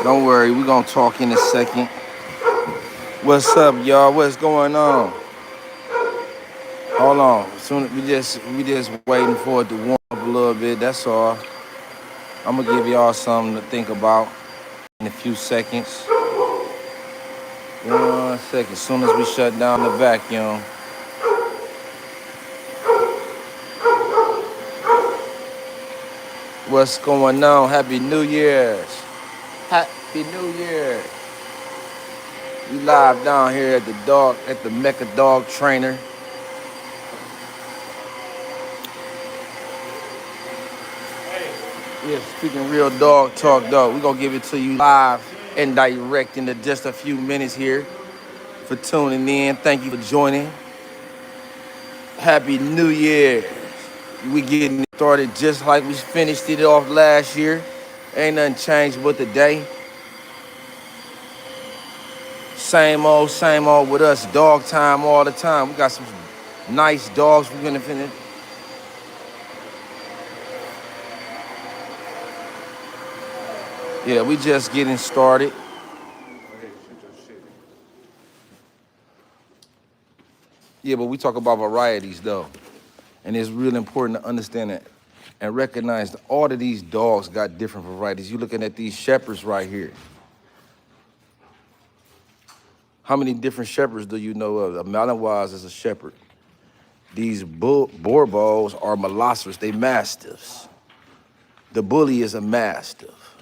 Don't worry, we gonna talk in a second. What's up, y'all? What's going on? Hold on. Soon we just waiting for it to warm up a little bit. That's all. I'm gonna give y'all something to think about in a few seconds. 1 second. As soon as we shut down the vacuum. What's going on? Happy New Year's. Happy New Year. We live down here at the Mecca Dog Trainer. Yeah, speaking real dog talk, though. We're going to give it to you live and direct in just a few minutes here for tuning in. Thank you for joining. Happy New Year. We getting started just like we finished it off last year. Ain't nothing changed but the day. Same old with us. Dog time all the time. We got some nice dogs we're going to finish. Yeah, we just getting started. Yeah, but we talk about varieties, though. And it's really important to understand that and recognize that all of these dogs got different varieties. You're looking at these shepherds right here. How many different shepherds do you know of? A Malinois is a shepherd. These Boerboels are Molossus. They mastiffs. The bully is a mastiff.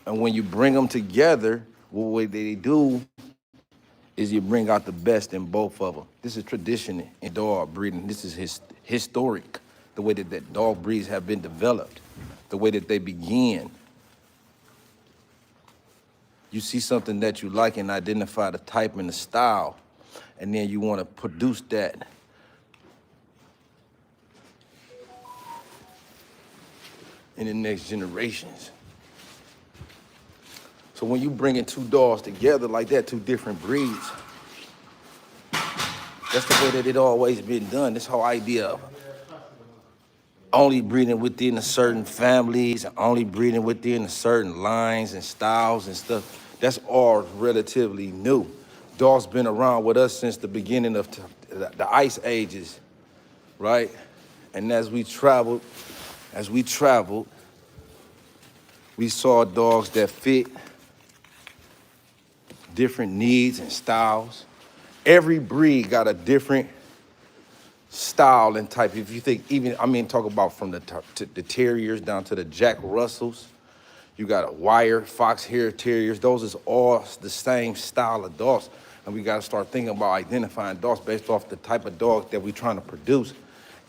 And when you bring them together, what they do is you bring out the best in both of them. This is tradition in dog breeding. This is historic, the way that dog breeds have been developed, the way that they begin. You see something that you like and identify the type and the style, and then you want to produce that. In the next generations. So when you bringing two dogs together like that, two different breeds, that's the way that it always been done. This whole idea of only breeding within a certain families, only breeding within a certain lines and styles and stuff, that's all relatively new. Dogs been around with us since the beginning of the ice ages, right? And as we traveled, we saw dogs that fit different needs and styles. Every breed got a different style and type. If you think talk about from the terriers down to the Jack Russells. You got a wire, fox hair terriers. Those is all the same style of dogs. And we got to start thinking about identifying dogs based off the type of dog that we're trying to produce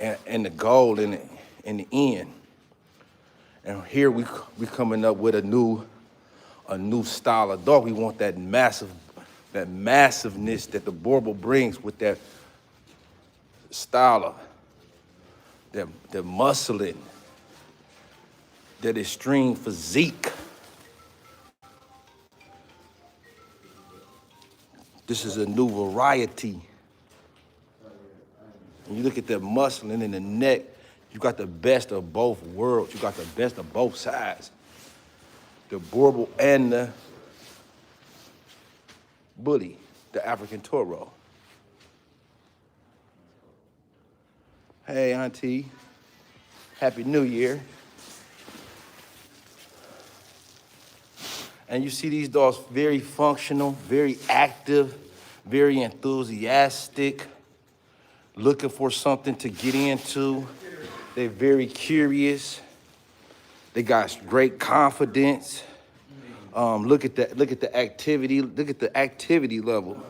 and the goal in the end. And here we coming up with a new style of dog. We want that massiveness that the Boerboel brings with that style of that muscling, that extreme physique. This is a new variety. When you look at that muscling in the neck, you got the best of both worlds. You got the best of both sides. The Boerboel and the bully, the African Toro. Hey, Auntie. Happy New Year. And you see these dogs very functional, very active, very enthusiastic, looking for something to get into. They're very curious. They got great confidence. Look at the activity. Look at the activity level.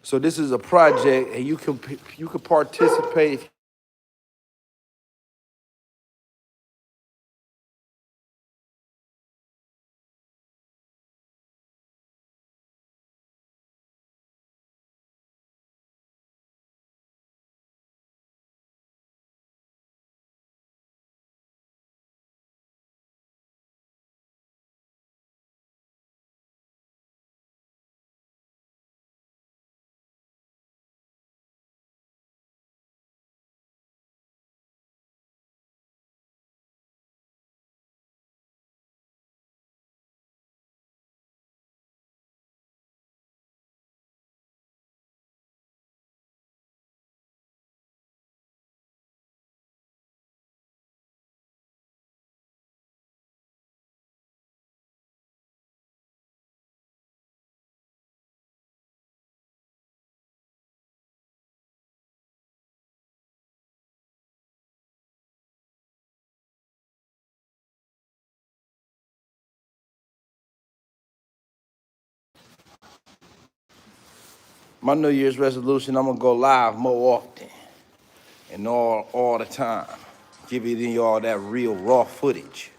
So this is a project, and you can participate My New Year's resolution, I'm gonna go live more often and all the time. Giving y'all that real raw footage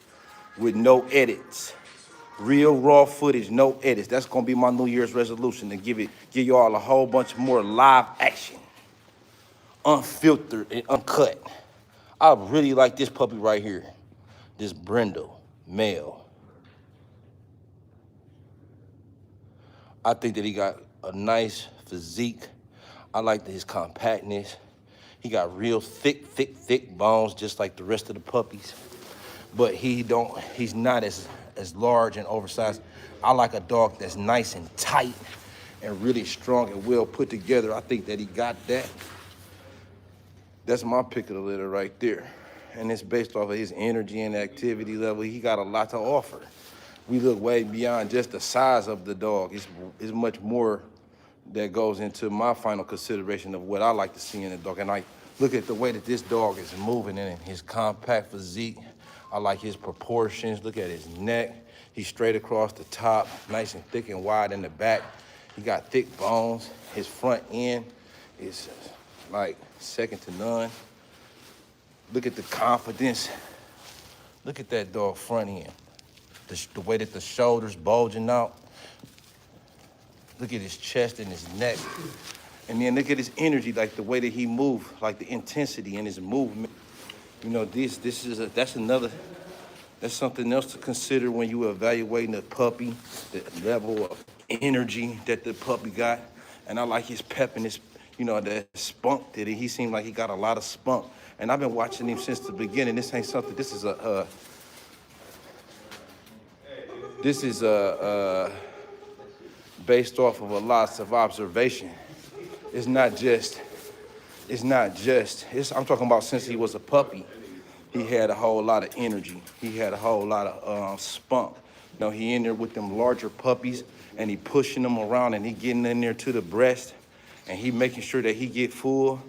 with no edits. Real raw footage, no edits. That's gonna be my New Year's resolution, to give y'all a whole bunch more live action, unfiltered and uncut. I really like this puppy right here, this Brindle male. I think that he got a nice physique. I like his compactness. He got real thick bones, just like the rest of the puppies. But he's not as large and oversized. I like a dog that's nice and tight and really strong and well put together. I think that he got that. That's my pick of the litter right there. And it's based off of his energy and activity level. He got a lot to offer. We look way beyond just the size of the dog. It's much more that goes into my final consideration of what I like to see in a dog. And I look at the way that this dog is moving in his compact physique. I like his proportions. Look at his neck. He's straight across the top, nice and thick and wide in the back. He got thick bones. His front end is like second to none. Look at the confidence. Look at that dog front end. The way that the shoulders bulging out. Look at his chest and his neck. And then look at his energy, like the way that he moves, like the intensity in his movement. You know, that's something else to consider when you evaluating a puppy, the level of energy that the puppy got. And I like his pep and his, that spunk that he seemed like he got a lot of spunk. And I've been watching him since the beginning. This is based off of a lot of observation. I'm talking about since he was a puppy, he had a whole lot of energy. He had a whole lot of spunk. He in there with them larger puppies and he pushing them around and he getting in there to the breast and he making sure that he get full.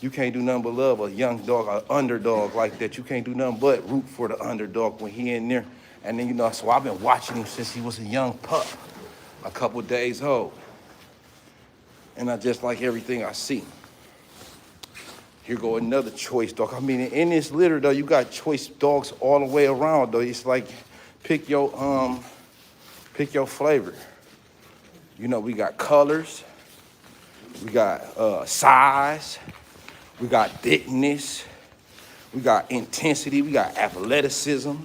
You can't do nothing but love a young dog, an underdog like that. You can't do nothing but root for the underdog when he in there. And then, so I've been watching him since he was a young pup, a couple days old. And I just like everything I see. Here go another choice dog. I mean, in this litter though, you got choice dogs all the way around though. It's like, pick your flavor. We got colors, we got size, we got thickness, we got intensity, we got athleticism.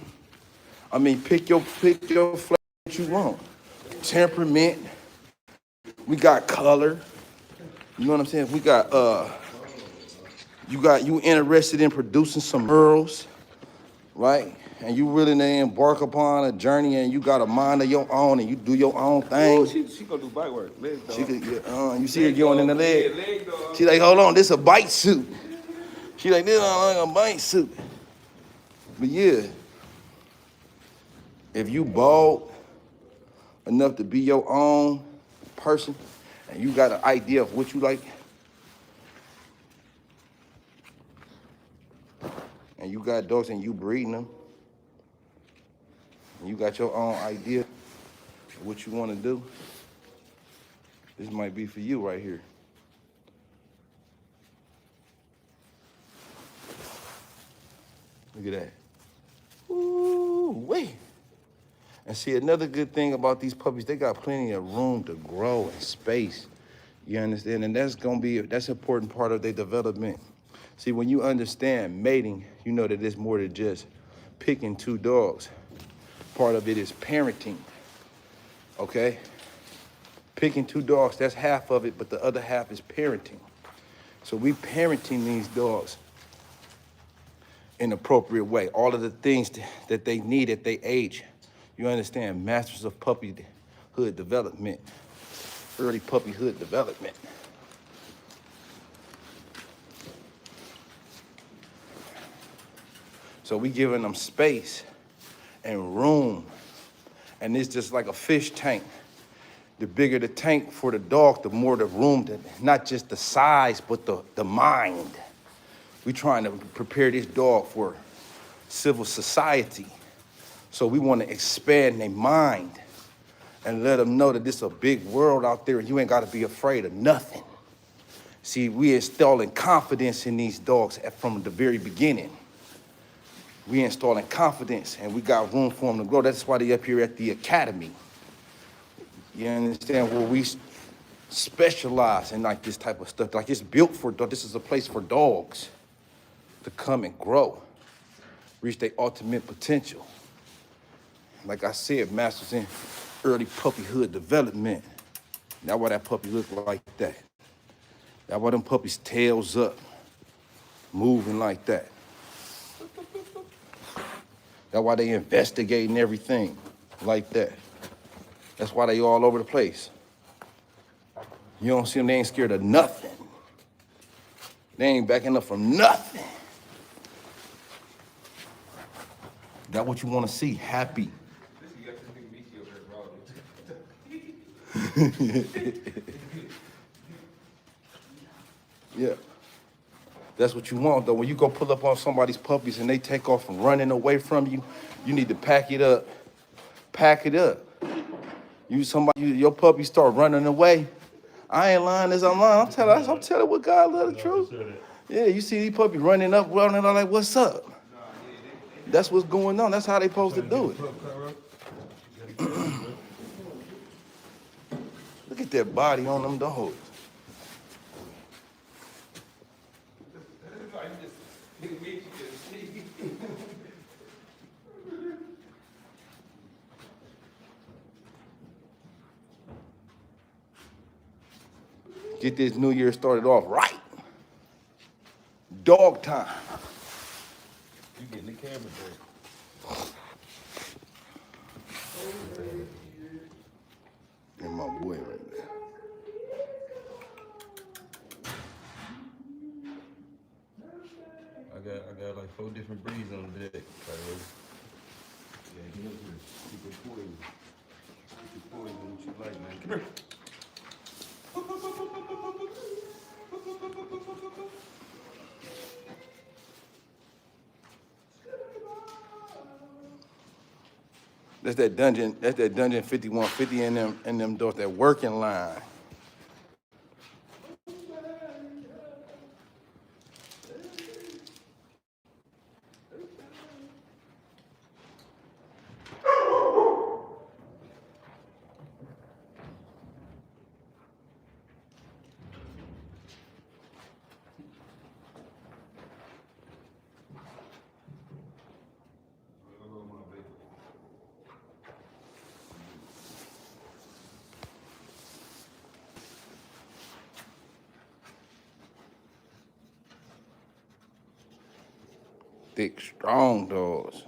I mean, pick your flavor that you want. Temperament, we got color. You know what I'm saying? We got you interested in producing some pearls, right? And you really embark upon a journey and you got a mind of your own and you do your own thing. Oh, she gonna do bite work, leg dog. You see her going in the leg. She like, hold on, this a bite suit. She like, this like a bite suit. But yeah, if you bold enough to be your own person and you got an idea of what you like, and you got dogs and you breeding them, and you got your own idea of what you want to do, this might be for you right here. Look at that. Ooh, wait. And see, another good thing about these puppies, they got plenty of room to grow and space. You understand? And that's an important part of their development. See, when you understand mating, you know that it's more than just picking two dogs. Part of it is parenting, okay? Picking two dogs, that's half of it, but the other half is parenting. So we parenting these dogs in an appropriate way. All of the things that they need at their age. You understand, masters of puppyhood development, early puppyhood development. So we giving them space and room. And it's just like a fish tank. The bigger the tank for the dog, the more the room, not just the size, but the mind. We trying to prepare this dog for civil society. So we want to expand their mind and let them know that this is a big world out there and you ain't got to be afraid of nothing. See, we installing confidence in these dogs from the very beginning. We installing confidence and we got room for them to grow. That's why they up here at the academy. You understand? Where we specialize in like this type of stuff. Like it's built for dogs. This is a place for dogs to come and grow, reach their ultimate potential. Like I said, masters in early puppyhood development. That's why that puppy look like that. That's why them puppies' tails up, moving like that. That's why they investigating everything like that. That's why they all over the place. You don't see them, they ain't scared of nothing. They ain't backing up from nothing. That's what you want to see, happy. Yeah. That's what you want, though. When you go pull up on somebody's puppies and they take off and running away from you, you need to pack it up. Pack it up. Your puppy start running away. I ain't lying as I'm lying. I'm telling what God love the truth. Yeah, you see these puppies running up like, what's up? That's what's going on. That's how they supposed to do it. Look at that body on them dogs. Get this new year started off right. Dog time. You getting the camera there. And my boy right there. I got like 4 different breeds on the deck. Yeah, he knows keep it poison. Keep it poison what you like, man. Come here. That's that dungeon 5150 in them doors, that working line. Thick, strong dogs.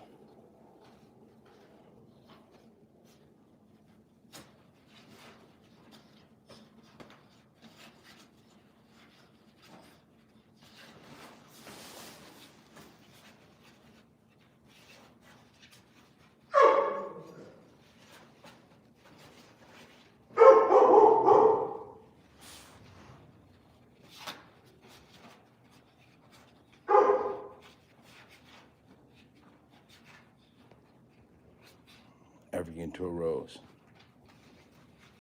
African tour rose.